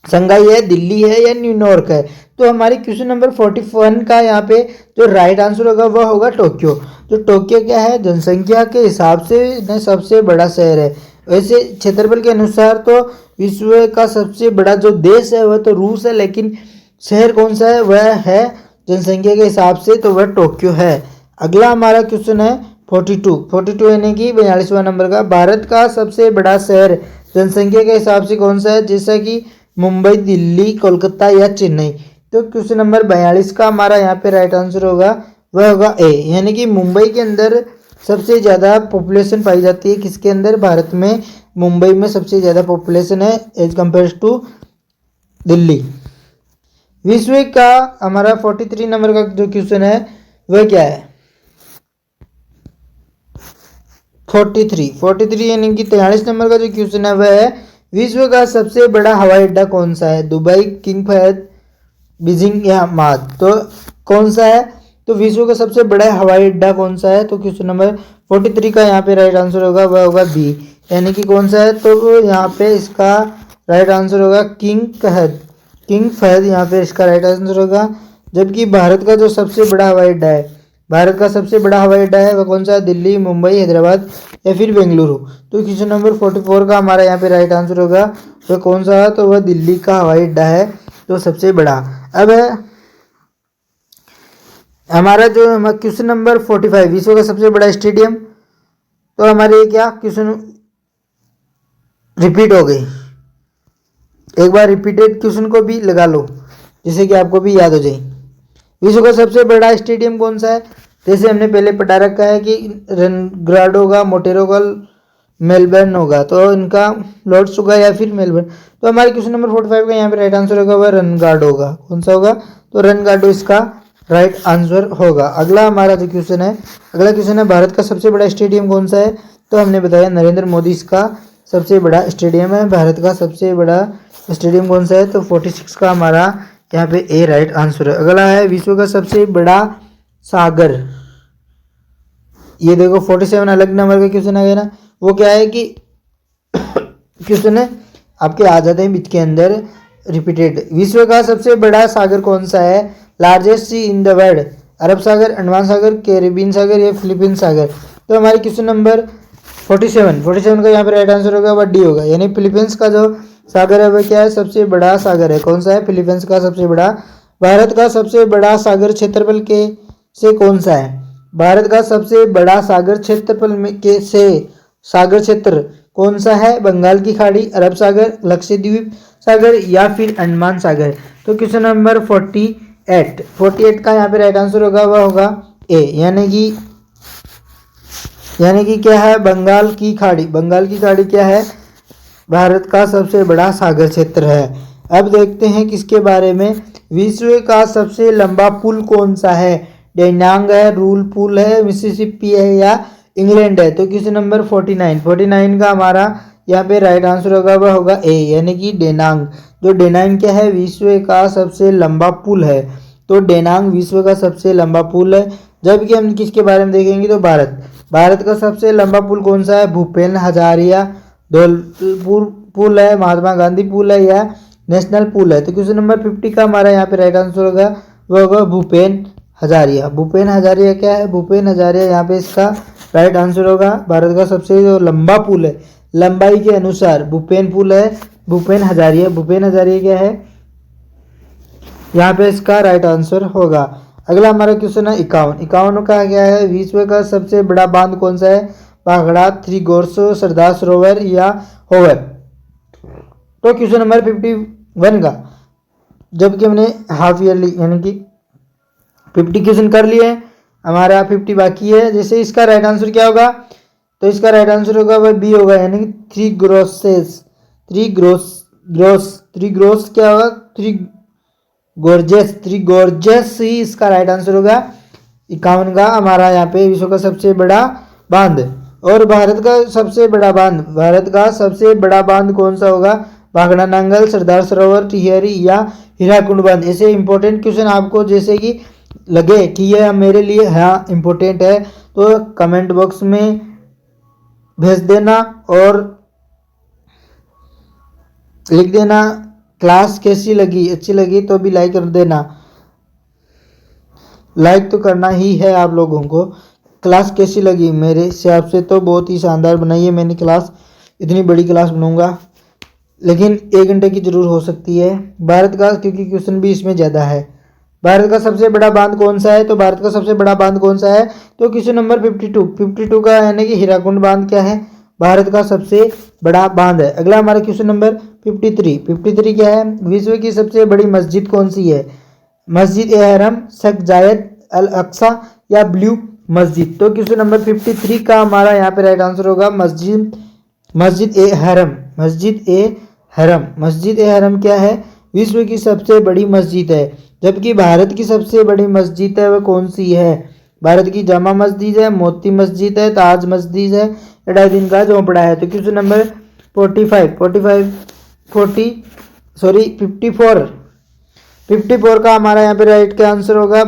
संघाई है, दिल्ली है या न्यूयॉर्क है? तो हमारे क्वेश्चन नंबर 41 का यहाँ पे जो राइट आंसर होगा वह होगा टोक्यो। तो टोक्यो क्या है? जनसंख्या के हिसाब से सबसे बड़ा शहर है। वैसे क्षेत्रफल के अनुसार तो विश्व का सबसे बड़ा जो देश है वह तो रूस है, लेकिन शहर कौन सा है? वह है जनसंख्या के हिसाब से तो वह टोक्यो है। अगला हमारा क्वेश्चन है 42 यानी कि 42वां नंबर का, भारत का सबसे बड़ा शहर जनसंख्या के हिसाब से कौन सा है? जैसा कि मुंबई, दिल्ली, कोलकाता या चेन्नई? तो क्वेश्चन नंबर 42 का हमारा यहाँ पे राइट आंसर होगा वह होगा ए, यानी कि मुंबई के अंदर सबसे ज़्यादा पॉपुलेशन पाई जाती है। किसके अंदर? भारत में मुंबई में सबसे ज़्यादा पॉपुलेशन है एज कम्पेयर टू दिल्ली। विश्व का हमारा 43 नंबर का जो क्वेश्चन है वह क्या है? 43 यानी कि 43 नंबर का जो क्वेश्चन है वह है विश्व का सबसे बड़ा हवाई अड्डा कौन सा है? दुबई, किंग फहद, बीजिंग या माद? तो कौन सा है? तो विश्व का सबसे बड़ा हवाई अड्डा कौन सा है? तो क्वेश्चन नंबर 43 का यहाँ पे राइट आंसर होगा वह होगा बी, यानी कि कौन सा है? तो यहाँ पे इसका राइट आंसर होगा किंग फहद यहाँ पे इसका राइट आंसर होगा। जबकि भारत का जो सबसे बड़ा हवाई अड्डा है, भारत का सबसे बड़ा हवाई अड्डा है वह कौन सा है? दिल्ली, मुंबई, हैदराबाद या फिर बेंगलुरु? तो क्वेश्चन नंबर 44 का हमारा यहाँ पे राइट आंसर होगा वह कौन सा है? तो वह दिल्ली का हवाई अड्डा है तो सबसे बड़ा। अब है हमारा जो क्वेश्चन नंबर 45 विश्व का सबसे बड़ा स्टेडियम। तो हमारे क्या क्वेश्चन रिपीट हो गई, एक बार रिपीटेड क्वेश्चन को भी लगा लो जिससे कि आपको भी याद हो जाए। विश्व का सबसे बड़ा स्टेडियम कौन सा है? जैसे हमने पहले पढ़ा रखा है कि रनग्राड होगा, मोटेरो होगा, मेलबर्न होगा, तो इनका लॉर्ड्स होगा या फिर मेलबर्न। तो हमारे क्वेश्चन नंबर 45 का यहाँ पे राइट आंसर होगा वह रनगार्ड होगा। कौन सा होगा? तो रनगार्ड इसका राइट आंसर होगा। अगला हमारा जो क्वेश्चन है, अगला क्वेश्चन है भारत का सबसे बड़ा स्टेडियम कौन सा है? तो हमने बताया नरेंद्र मोदी इसका सबसे बड़ा स्टेडियम है। भारत का सबसे बड़ा स्टेडियम कौन सा है? तो 46 का हमारा यहाँ पे ए राइट आंसर है। अगला है विश्व का सबसे बड़ा सागर। ये देखो 47 अलग नंबर का क्वेश्चन आ गया ना। वो क्या है कि क्वेश्चन है आपके आ जाते हैं बीच के अंदर रिपीटेड। विश्व का सबसे बड़ा सागर कौन सा है? Largest sea in the world, अरब सागर, अंडमान सागर, कैरिबियन सागर या फिलीपीन सागर? तो हमारे क्वेश्चन नंबर 47 का यहाँ पे राइट आंसर होगा वह डी होगा, यानी फिलीपींस का जो सागर है वह क्या है? सबसे बड़ा सागर है। कौन सा है? फिलीपींस का सबसे बड़ा। भारत का सबसे बड़ा सागर क्षेत्रफल के से कौन सा है? भारत का सबसे बड़ा सागर क्षेत्रफल में के से सागर क्षेत्र कौन सा है? बंगाल की खाड़ी, अरब सागर, लक्षद्वीप सागर या फिर अंडमान सागर? तो क्वेश्चन नंबर 48 का यहाँ पे राइट आंसर होगा वह होगा ए, यानी कि क्या है? बंगाल की खाड़ी। बंगाल की खाड़ी क्या है? भारत का सबसे बड़ा सागर क्षेत्र है। अब देखते हैं किसके बारे में। विश्व का सबसे लंबा पुल कौन सा है? डेनांग है, रूल पुल है, मिसिसिपी है या इंग्लैंड है? तो क्वेश्चन नंबर 49 का हमारा यहाँ पे राइट आंसर होगा वह होगा ए, यानी कि डेनांग। जो डेनांग क्या है? विश्व का सबसे लंबा पुल है। तो डेनांग विश्व का सबसे लंबा पुल है। जबकि हम किसके बारे में देखेंगे तो भारत का सबसे लंबा पुल कौन सा है? भूपेन हजारिया धौलपुर पुल है, महात्मा गांधी पुल है या नेशनल पुल है? तो क्वेश्चन नंबर 50 का हमारा यहाँ पे राइट आंसर होगा वह होगा भूपेन हजारिया। भूपेन हजारिया क्या है? भूपेन हजारिया यहाँ पे इसका राइट आंसर होगा। भारत का सबसे जो लंबा पुल है, लंबाई के अनुसार भूपेन पुल है, भूपेन हजारिया क्या है? यहाँ पे इसका राइट आंसर होगा। अगला हमारा क्वेश्चन है 51 का क्या है? विश्व का सबसे बड़ा बांध कौन सा है? भाखड़ा, थ्री गोर्स, सरदार सरोवर या होवर? तो क्वेश्चन नंबर 51 का, जबकि हमने हाफ ईयरली यानी कि 50 क्वेश्चन कर लिए, हमारा 50 बाकी है। जैसे इसका राइट आंसर क्या होगा? तो इसका राइट आंसर होगा वह बी होगा, यानी कि थ्री ग्रोस क्या होगा? थ्री गोर्जेस ही इसका राइट आंसर होगा। 51 का हमारा यहाँ पे विश्व का सबसे बड़ा बांध। और भारत का सबसे बड़ा बांध कौन सा होगा? भाखड़ा नांगल, सरदार सरोवर, टिहरी या हीराकुंड बांध? ऐसे इंपॉर्टेंट क्वेश्चन आपको जैसे कि लगे कि यह मेरे लिए हाँ इंपॉर्टेंट है तो कमेंट बॉक्स में भेज देना और लिख देना क्लास कैसी लगी, अच्छी लगी तो भी लाइक कर देना। लाइक तो करना ही है आप लोगों को। क्लास कैसी लगी मेरे हिसाब से तो बहुत ही शानदार बनाई है मैंने क्लास। इतनी बड़ी क्लास बनाऊंगा लेकिन 1 घंटे की जरूर हो सकती है। भारत का क्योंकि क्वेश्चन भी इसमें ज़्यादा है। भारत का सबसे बड़ा बांध कौन सा है? तो भारत का सबसे बड़ा बांध कौन सा है? तो क्वेश्चन नंबर 52 का यानी कि हीराकुंड बांध क्या है? भारत का सबसे बड़ा बांध है। अगला हमारा क्वेश्चन नंबर 53 क्या है? विश्व की सबसे बड़ी मस्जिद कौन सी है? मस्जिद ए हरम, शेख जायद अल अक्सा या ब्लू मस्जिद। तो क्वेश्चन नंबर 53 का हमारा यहाँ पे राइट आंसर होगा मस्जिद ए हरम। मस्जिद ए हरम। मस्जिद ए हरम क्या है? विश्व की सबसे बड़ी मस्जिद है। जबकि भारत की सबसे बड़ी मस्जिद है वह कौन सी है? भारत की जामा मस्जिद है, मोती मस्जिद है, ताज मस्जिद है, अलाउद्दीन का झोपड़ा है। तो क्वेश्चन नंबर 54 का हमारा यहाँ पे राइट का आंसर होगा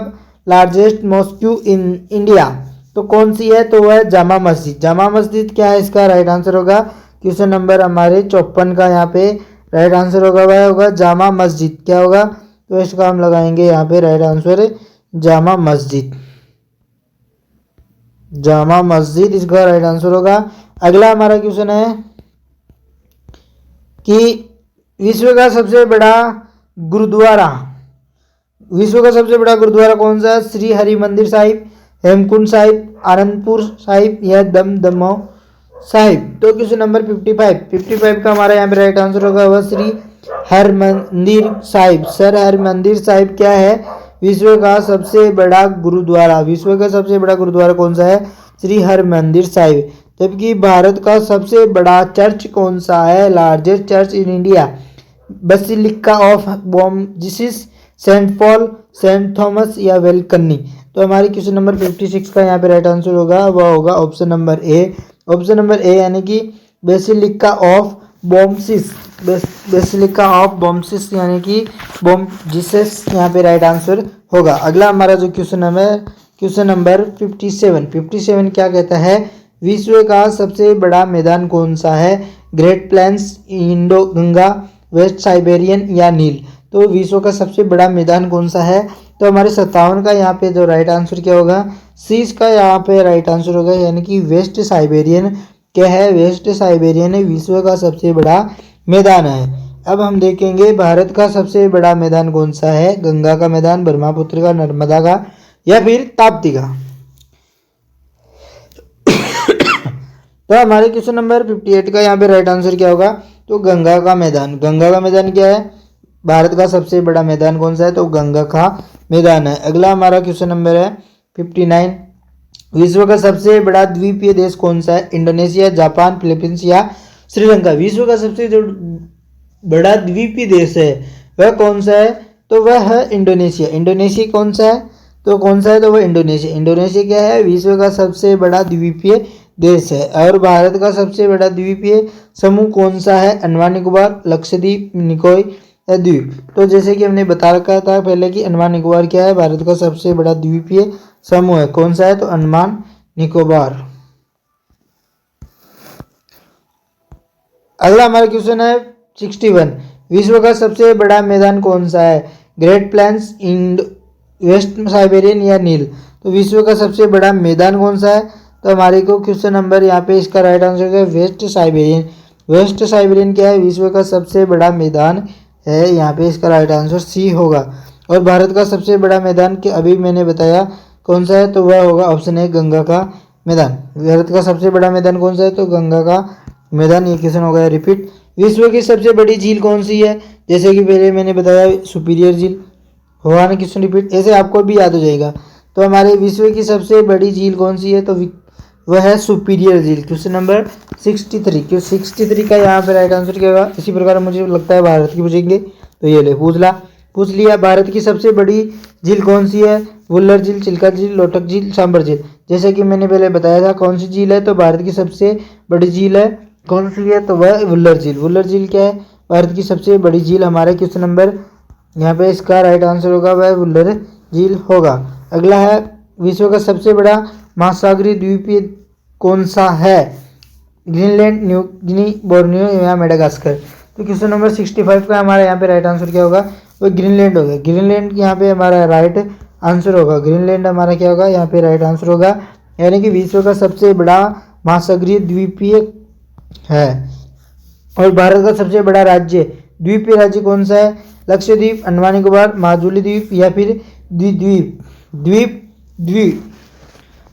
लार्जेस्ट मॉस्क्यू इन इंडिया। तो कौन सी है? तो वह है जामा मस्जिद। जामा मस्जिद क्या है? इसका राइट आंसर होगा क्वेश्चन नंबर हमारे 54 का यहाँ पे राइट आंसर होगा वह होगा जामा मस्जिद। क्या होगा? तो इसका हम लगाएंगे यहाँ पे राइट आंसर जामा मस्जिद। जामा मस्जिद इसका राइट आंसर होगा। अगला हमारा क्वेश्चन है कि विश्व का सबसे बड़ा गुरुद्वारा कौन सा है? श्री हरि मंदिर साहिब, हेमकुंड साहिब, आनंदपुर साहिब या दमदमो साहिब। तो क्वेश्चन नंबर 55 का हमारा यहाँ पे राइट आंसर होगा वह श्री हरमंदिर साहिब। सर हरमंदिर साहिब क्या है? विश्व का सबसे बड़ा गुरुद्वारा। विश्व का सबसे बड़ा गुरुद्वारा कौन सा है? श्री हरमंदिर साहिब। जबकि भारत का सबसे बड़ा चर्च कौन सा है? Largest church in India, Basilica of Bom Jesus, Saint Paul, Saint Thomas या वेलकन्नी। तो हमारी क्वेश्चन नंबर 56 का यहाँ पे राइट आंसर होगा वह होगा option number A. Option number A यानी कि बेसिलिका ऑफ बॉम्सिस। बेसिलिका ऑफ बॉम्सिस यानी कि बॉम जीसस यहाँ पे राइट आंसर होगा। अगला हमारा जो क्वेश्चन है क्वेश्चन नंबर 57 क्या कहता है? विश्व का सबसे बड़ा मैदान कौन सा है? Great Plains, Indo Ganga, West Siberian या नील। तो विश्व का सबसे बड़ा मैदान कौन सा है? तो हमारे 57 का यहाँ पे जो राइट आंसर क्या होगा? सी का यहाँ पे राइट आंसर होगा यानी कि वेस्ट साइबेरियन। क्या है? वेस्ट साइबेरियन विश्व का सबसे बड़ा मैदान है। अब हम देखेंगे भारत का सबसे बड़ा मैदान कौन सा है? गंगा का मैदान, ब्रह्मपुत्र का, नर्मदा का या फिर ताप्ती का। तो हमारे क्वेश्चन नंबर 58 का यहाँ पे राइट आंसर क्या होगा? तो गंगा का मैदान। गंगा का मैदान क्या है? भारत का सबसे बड़ा मैदान कौन सा है? तो गंगा का मैदान है। अगला हमारा क्वेश्चन नंबर है 59। विश्व का सबसे बड़ा द्वीपीय देश कौन सा है? इंडोनेशिया, जापान, फिलीपींस या श्रीलंका। विश्व का सबसे जो बड़ा द्वीपीय देश है वह कौन सा है? तो वह है इंडोनेशिया। इंडोनेशिया कौन सा है? तो वह इंडोनेशिया। इंडोनेशिया क्या है? विश्व का सबसे बड़ा द्वीपीय देश है। और भारत का सबसे बड़ा द्वीपीय समूह कौन सा है? अंडमान निकोबार, लक्षद्वीप, निकोय या द्वीप। तो जैसे कि हमने बता रखा था पहले कि अंडमान निकोबार क्या है? भारत का सबसे बड़ा द्वीपीय समूह है। कौन सा है? तो अंडमान निकोबार। अगला हमारा क्वेश्चन है 61। विश्व का सबसे बड़ा मैदान कौन सा है? ग्रेट प्लेन्स, वेस्ट साइबेरियन या नील। तो विश्व का सबसे बड़ा मैदान कौन सा है? तो हमारे को क्वेश्चन नंबर यहाँ पे इसका राइट आंसर है वेस्ट साइबेरियन। वेस्ट साइबेरियन क्या है? विश्व का सबसे बड़ा मैदान है। यहाँ पे इसका राइट आंसर सी होगा। और भारत का सबसे बड़ा मैदान के अभी मैंने बताया कौन सा है? तो वह होगा ऑप्शन है गंगा का मैदान। भारत का सबसे बड़ा मैदान कौन सा है? तो गंगा का मैदान। ये क्वेश्चन हो गया रिपीट। विश्व की सबसे बड़ी झील कौन सी है? जैसे कि पहले मैंने बताया सुपीरियर झील। होगा ना क्वेश्चन रिपीट? ऐसे आपको भी याद हो जाएगा। तो हमारे विश्व की सबसे बड़ी झील कौन सी है? तो वह है सुपीरियर झील। क्वेश्चन नंबर 63 का यहाँ पे राइट आंसर क्या होगा? इसी प्रकार मुझे लगता है भारत की पूछेंगे। तो ये ले पूछ लिया। भारत की सबसे बड़ी झील कौन सी है? वुल्लर झील, चिल्का झील, लोटक झील, सांबर झील। जैसे कि मैंने पहले बताया था कौन सी झील है? तो भारत की सबसे बड़ी झील है कौन सी है? तो वह वुल्लर झील। वुल्लर झील क्या है? भारत की सबसे बड़ी झील। हमारे क्वेश्चन नंबर यहाँ पे इसका राइट आंसर होगा वह वुल्लर झील होगा। अगला है विश्व का सबसे बड़ा महासागरीय द्वीपीय कौन सा है? ग्रीनलैंड, न्यू गिनी, बोर्नियो या मेडागास्कर। तो क्वेश्चन नंबर 65 का हमारा यहाँ पे राइट आंसर क्या होगा? वो ग्रीनलैंड होगा। ग्रीनलैंड यहाँ पे हमारा राइट आंसर होगा। ग्रीनलैंड हमारा क्या होगा? यहाँ पे राइट आंसर होगा। यानी कि विश्व का सबसे बड़ा महासागरीय द्वीपीय है। और भारत का सबसे बड़ा राज्य द्वीपीय राज्य कौन सा है? लक्षद्वीप, अंडमान निकोबार, माजुली द्वीप या फिर द्वीप।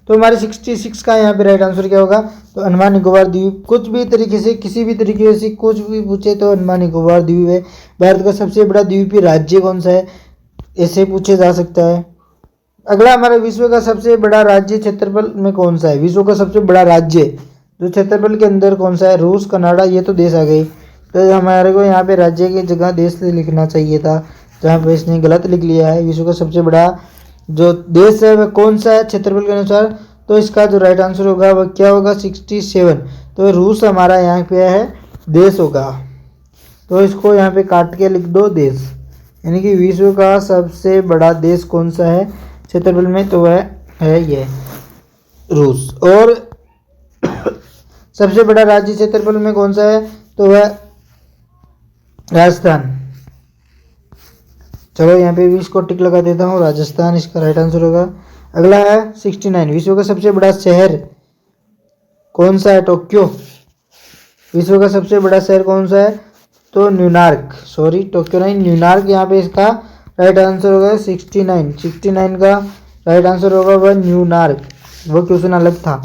तो हमारे 66 का यहाँ पे राइट आंसर क्या होगा? तो अंडमान निकोबार द्वीप। कुछ भी तरीके से किसी भी तरीके से कुछ भी पूछे तो अंडमान निकोबार द्वीप है। भारत का सबसे बड़ा द्वीपीय राज्य कौन सा है? ऐसे पूछे जा सकता है। अगला हमारा विश्व का सबसे बड़ा राज्य क्षेत्रफल में कौन सा है? विश्व का सबसे बड़ा राज्य जो क्षेत्रफल के अंदर कौन सा है? रूस, कनाडा, ये तो देश आ गई। तो हमारे को यहाँ पे राज्य की जगह देश से लिखना चाहिए था, जहाँ पे इसने गलत लिख लिया है। विश्व का सबसे बड़ा जो देश है वह कौन सा है क्षेत्रफल के अनुसार? तो इसका जो राइट आंसर होगा वह क्या होगा? 67। तो रूस हमारा यहाँ पे है देश होगा। तो इसको यहाँ पे काट के लिख दो देश, यानी कि विश्व का सबसे बड़ा देश कौन सा है क्षेत्रफल में? तो वह है ये रूस। और सबसे बड़ा राज्य क्षेत्रफल में कौन सा है? तो वह राजस्थान। चलो यहाँ पे भी इसको टिक लगा देता हूँ, राजस्थान इसका राइट आंसर होगा। अगला है 69, विश्व का सबसे बड़ा शहर कौन सा है? टोक्यो। विश्व का सबसे बड़ा शहर कौन सा है? तो न्यूयॉर्क, सॉरी टोक्यो नहीं, न्यूयॉर्क यहाँ पे इसका राइट आंसर होगा 69। 69 का राइट आंसर होगा वह न्यूयॉर्क, वो क्वेश्चन अलग था।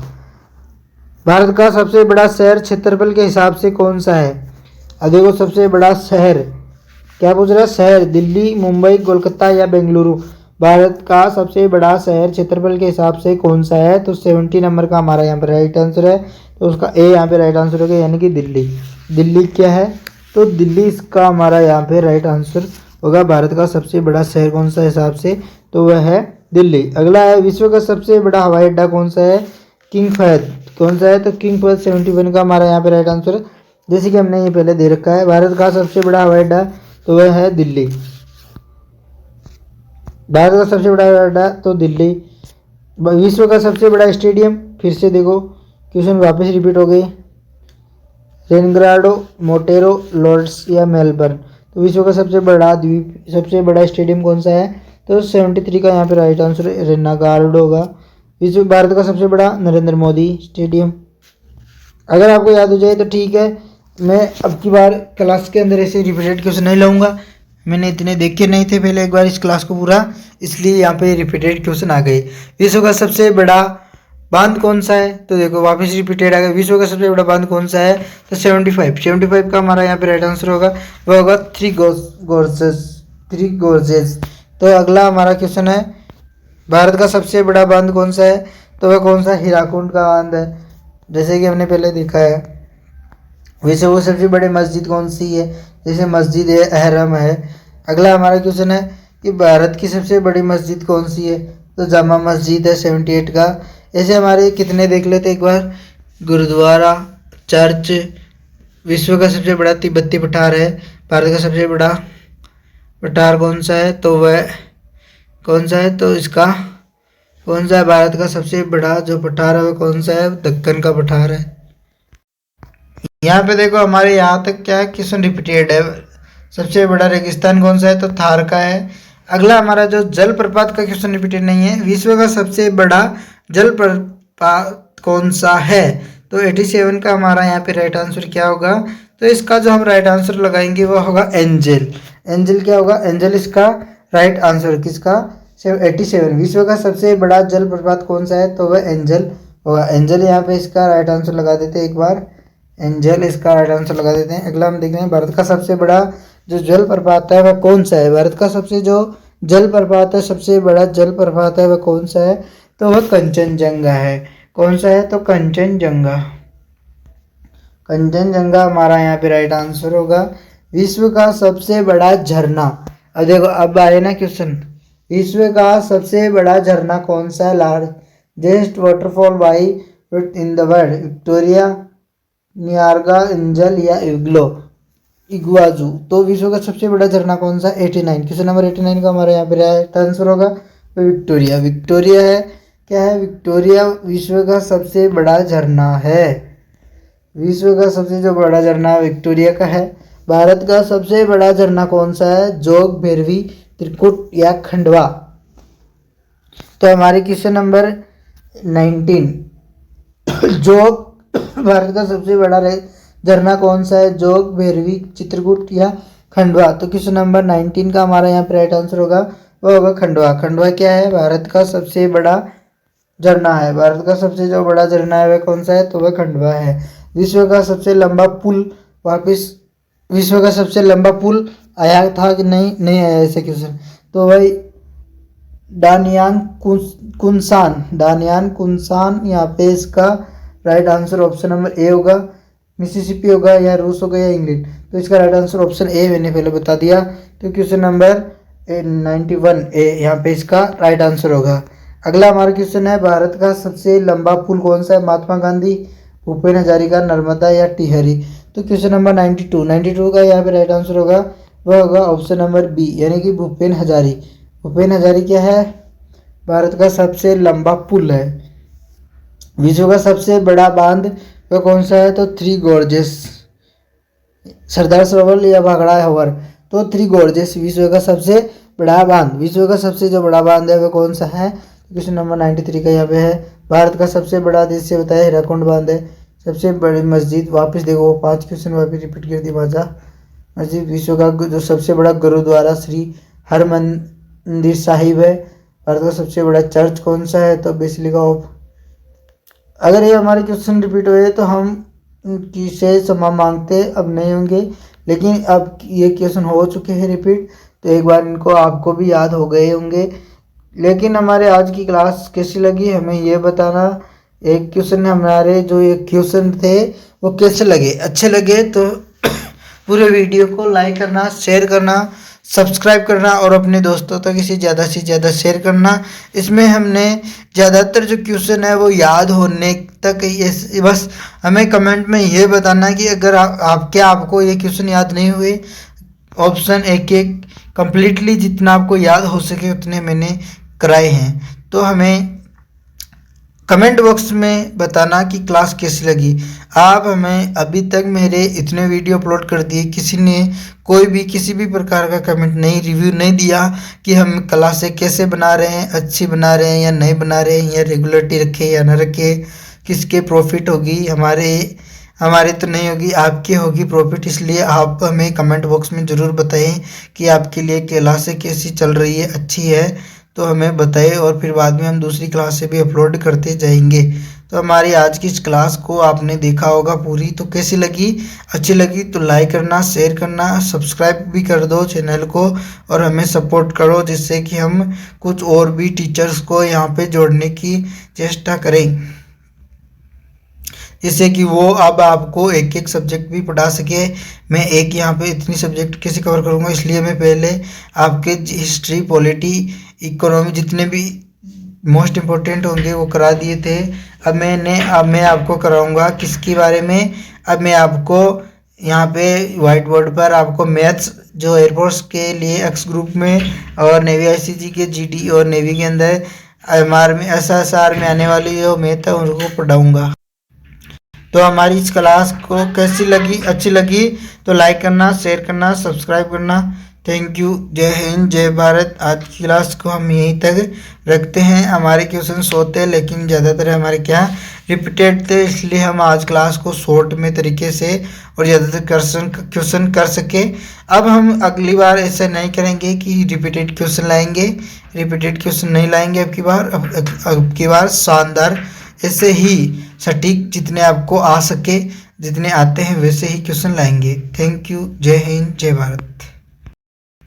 भारत का सबसे बड़ा शहर क्षेत्रफल के हिसाब से कौन सा है? अब देखो सबसे बड़ा शहर क्या पूछ रहा है? शहर दिल्ली, मुंबई, कोलकाता या बेंगलुरु। भारत का सबसे बड़ा शहर क्षेत्रफल के हिसाब से कौन सा है? तो 70 नंबर का हमारा यहाँ पर राइट आंसर है, तो उसका ए यहाँ पे राइट आंसर होगा, यानी कि दिल्ली। दिल्ली क्या है? तो दिल्ली इसका हमारा यहाँ पे राइट आंसर होगा। भारत का सबसे बड़ा शहर कौन सा हिसाब से? तो वह है दिल्ली। अगला है विश्व का सबसे बड़ा हवाई अड्डा कौन सा है? किंग फहद कौन सा है? तो किंग फहद 71 का हमारा यहाँ पे राइट आंसर, जैसे कि हमने ये पहले दे रखा है। भारत का सबसे बड़ा हवाई अड्डा तो वह है दिल्ली। भारत का सबसे बड़ा हवाई अड्डा तो दिल्ली। विश्व का सबसे बड़ा स्टेडियम, फिर से देखो क्वेश्चन वापस रिपीट हो गए, रेनग्राडो, मोटेरो, लॉर्ड्स या मेलबर्न। तो विश्व का सबसे बड़ा द्वीप, सबसे बड़ा स्टेडियम कौन सा है? तो 73 का यहाँ पे राइट आंसर रेनागार्डो होगा। विश्व भारत का सबसे बड़ा नरेंद्र मोदी स्टेडियम। अगर आपको याद हो जाए तो ठीक है, मैं अब की बार क्लास के अंदर ऐसे रिपीटेड क्वेश्चन नहीं लाऊंगा, मैंने इतने देखे नहीं थे पहले एक बार इस क्लास को पूरा, इसलिए यहाँ पे रिपीटेड क्वेश्चन आ गए। विश्व का सबसे बड़ा बांध कौन सा है? तो देखो वापस रिपीटेड आ गया। विश्व का सबसे बड़ा बांध कौन सा है? तो 75 का हमारा यहाँ पे राइट आंसर होगा, वह होगा थ्री गोर्जेस। तो अगला हमारा क्वेश्चन है, भारत का सबसे बड़ा बांध कौन सा है? तो वह कौन सा? हीराकुंड का बांध है, जैसे कि हमने पहले देखा है। वैसे वो सबसे बड़ी मस्जिद कौन सी है? जैसे मस्जिद है अहरम है। अगला हमारा क्वेश्चन है कि भारत की सबसे बड़ी मस्जिद कौन सी है? तो जामा मस्जिद है 78 का। ऐसे हमारे कितने देख लेते एक बार, गुरुद्वारा, चर्च। विश्व का सबसे बड़ा तिब्बती पठार है। भारत का सबसे बड़ा पठार कौन सा है? तो वह कौन सा है? तो इसका कौन सा है? भारत का सबसे बड़ा जो पठार है वह कौन सा है? दक्कन का पठार है। यहाँ पे देखो हमारे यहाँ तक क्या है, क्वेश्चन रिपीटेड है। सबसे बड़ा रेगिस्तान कौन सा है? तो थार का है। अगला हमारा जो जलप्रपात का क्वेश्चन रिपीटेड नहीं है, विश्व का सबसे बड़ा जलप्रपात कौन सा है? तो 87 का हमारा यहाँ पे राइट आंसर क्या होगा? तो इसका जो हम राइट आंसर लगाएंगे वो होगा एंजल। एंजल क्या होगा? एंजल इसका राइट आंसर किसका? 87। विश्व का सबसे बड़ा जलप्रपात कौन सा है? तो वह एंजल होगा। एंजल यहाँ पे इसका राइट आंसर लगा देते हैं एक बार, एंजल इसका राइट आंसर लगा देते हैं। अगला हम देखते हैं भारत का सबसे बड़ा जो जलप्रपात है वह कौन सा है? भारत का सबसे जो जलप्रपात है, सबसे बड़ा जलप्रपात है वह कौन सा है? तो वह कंचनजंगा है। कौन सा है? तो कंचनजंगा। कंचनजंगा हमारा यहाँ पे राइट आंसर होगा। विश्व का सबसे बड़ा झरना, अब देखो अब आए ना क्वेश्चन, विश्व का सबसे बड़ा झरना कौन सा है? Largest waterfall by in the world, Victoria, Niagara, angel या इग्वाजू। तो विश्व का सबसे बड़ा झरना कौन सा? 89। क्वेश्चन नंबर 89 का हमारे यहाँ पे राइट आंसर होगा तो विक्टोरिया। विक्टोरिया है, क्या है? विक्टोरिया विश्व का सबसे बड़ा झरना है। विश्व का सबसे जो बड़ा झरना विक्टोरिया का है। भारत का सबसे बड़ा झरना कौन सा है? जोग, भैरवी, त्रिकुट या खंडवा। तो हमारे क्वेश्चन नंबर 19 जोग भारत का सबसे बड़ा झरना कौन सा है? जोग, भैरवी, चित्रकूट या खंडवा। तो क्वेश्चन नंबर 19 का हमारा यहाँ पे राइट आंसर होगा वो होगा खंडवा। खंडवा क्या है? भारत का सबसे बड़ा झरना है। भारत का सबसे जो बड़ा झरना है वह कौन सा है? तो वह खंडवा है। विश्व का सबसे लंबा पुल, वापिस विश्व का सबसे लंबा पुल आया था कि नहीं? नहीं आया ऐसे क्वेश्चन। तो भाई डानयान कुनसान यहाँ पे इसका right answer option number A होगा। मिसिसिपी होगा या रूस होगा या इंग्लैंड, तो इसका राइट आंसर ऑप्शन ए मैंने पहले बता दिया। तो क्वेश्चन नंबर 91 ए यहाँ पे इसका राइट आंसर होगा। अगला हमारा क्वेश्चन है, भारत का सबसे लंबा पुल कौन सा है? महात्मा गांधी, भूपेन हजारिका, नर्मदा या टिहरी। तो क्वेश्चन नंबर 92 का यहाँ पे राइट आंसर होगा, वह होगा ऑप्शन नंबर बी, यानी कि भूपेन हजारी। भूपेन हजारी क्या है? भारत का सबसे लंबा पुल है। विश्व का सबसे बड़ा बांध वह कौन सा है? तो थ्री गोर्जेस, सरदार सरोवर या भाखड़ा हवर। तो थ्री गोर्जेस विश्व का सबसे बड़ा बांध, विश्व का सबसे जो बड़ा बांध है वह कौन सा है? क्वेश्चन नंबर 93 का यहाँ पे है। भारत का सबसे बड़ा देश से बताया हीराकुंड बांध है। सबसे बड़ी मस्जिद, वापस देखो 5 क्वेश्चन वापस रिपीट कर दी माजा मस्जिद। विश्व का जो सबसे बड़ा गुरुद्वारा श्री हरमंदिर साहिब है। भारत का सबसे बड़ा चर्च कौन सा है? तो बेसिलिका ऑफ। अगर ये हमारे क्वेश्चन रिपीट हुए तो हम किसे क्षमा मांगते, अब नहीं होंगे, लेकिन अब ये क्वेश्चन हो चुके हैं रिपीट, तो एक बार इनको आपको भी याद हो गए होंगे। लेकिन हमारे आज की क्लास कैसी लगी हमें ये बताना। एक क्वेश्चन हमारे जो ये क्वेश्चन थे वो कैसे लगे, अच्छे लगे तो पूरे वीडियो को लाइक करना, शेयर करना, सब्सक्राइब करना और अपने दोस्तों तक इसे ज़्यादा से ज़्यादा शेयर करना। इसमें हमने ज़्यादातर जो क्वेश्चन है वो याद होने तक ये बस हमें कमेंट में ये बताना कि अगर आपको ये क्वेश्चन याद नहीं हुए, ऑप्शन एक एक कम्प्लीटली जितना आपको याद हो सके उतने मैंने कराए हैं। तो हमें कमेंट बॉक्स में बताना कि क्लास कैसी लगी। आप हमें अभी तक मेरे इतने वीडियो अपलोड कर दिए, किसी ने कोई भी किसी भी प्रकार का कमेंट नहीं, रिव्यू नहीं दिया कि हम क्लासें कैसे बना रहे हैं, अच्छी बना रहे हैं या नहीं बना रहे हैं, या रेगुलरिटी रखे या ना रखे, किसके प्रॉफिट होगी, हमारे तो नहीं होगी, आपकी होगी प्रॉफिट। इसलिए आप हमें कमेंट बॉक्स में ज़रूर बताएं कि आपके लिए क्लासें कैसी चल रही है, अच्छी है तो हमें बताएं, और फिर बाद में हम दूसरी क्लास से भी अपलोड करते जाएंगे। तो हमारी आज की इस क्लास को आपने देखा होगा पूरी, तो कैसी लगी? अच्छी लगी तो लाइक करना, शेयर करना, सब्सक्राइब भी कर दो चैनल को और हमें सपोर्ट करो, जिससे कि हम कुछ और भी टीचर्स को यहाँ पे जोड़ने की चेष्टा करें, जिससे कि वो अब आपको एक एक सब्जेक्ट भी पढ़ा सके। मैं एक यहाँ पे इतनी सब्जेक्ट कैसे कवर करूँगा, इसलिए मैं पहले आपके हिस्ट्री, पॉलिटी, इकोनॉमी जितने भी मोस्ट इम्पोर्टेंट होंगे वो करा दिए थे। अब मैं आपको कराऊंगा किसके बारे में? अब मैं आपको यहाँ पे वाइट बोर्ड पर आपको मैथ्स जो एयरफोर्स के लिए एक्स ग्रुप में और नेवी आईसीजी के जीडी और नेवी के अंदर एमआर में एसएसआर में आने वाली जो मैथ है उनको पढ़ाऊँगा। तो हमारी इस क्लास को कैसी लगी, अच्छी लगी तो लाइक करना, शेयर करना, सब्सक्राइब करना। Thank you. जय हिंद, जय भारत। आज की क्लास को हम यहीं तक रखते हैं। हमारे क्वेश्चन होते हैं लेकिन ज़्यादातर हमारे क्या रिपीटेड थे, इसलिए हम आज क्लास को शॉर्ट में तरीके से और ज़्यादातर क्वेश्चन कर सके। अब हम अगली बार ऐसा नहीं करेंगे कि रिपीटेड क्वेश्चन लाएंगे, रिपीटेड क्वेश्चन नहीं लाएंगे अब की बार शानदार ऐसे ही सटीक जितने आपको आ सके, जितने आते हैं वैसे ही क्वेश्चन लाएंगे। Thank you. जय हिंद, जय भारत।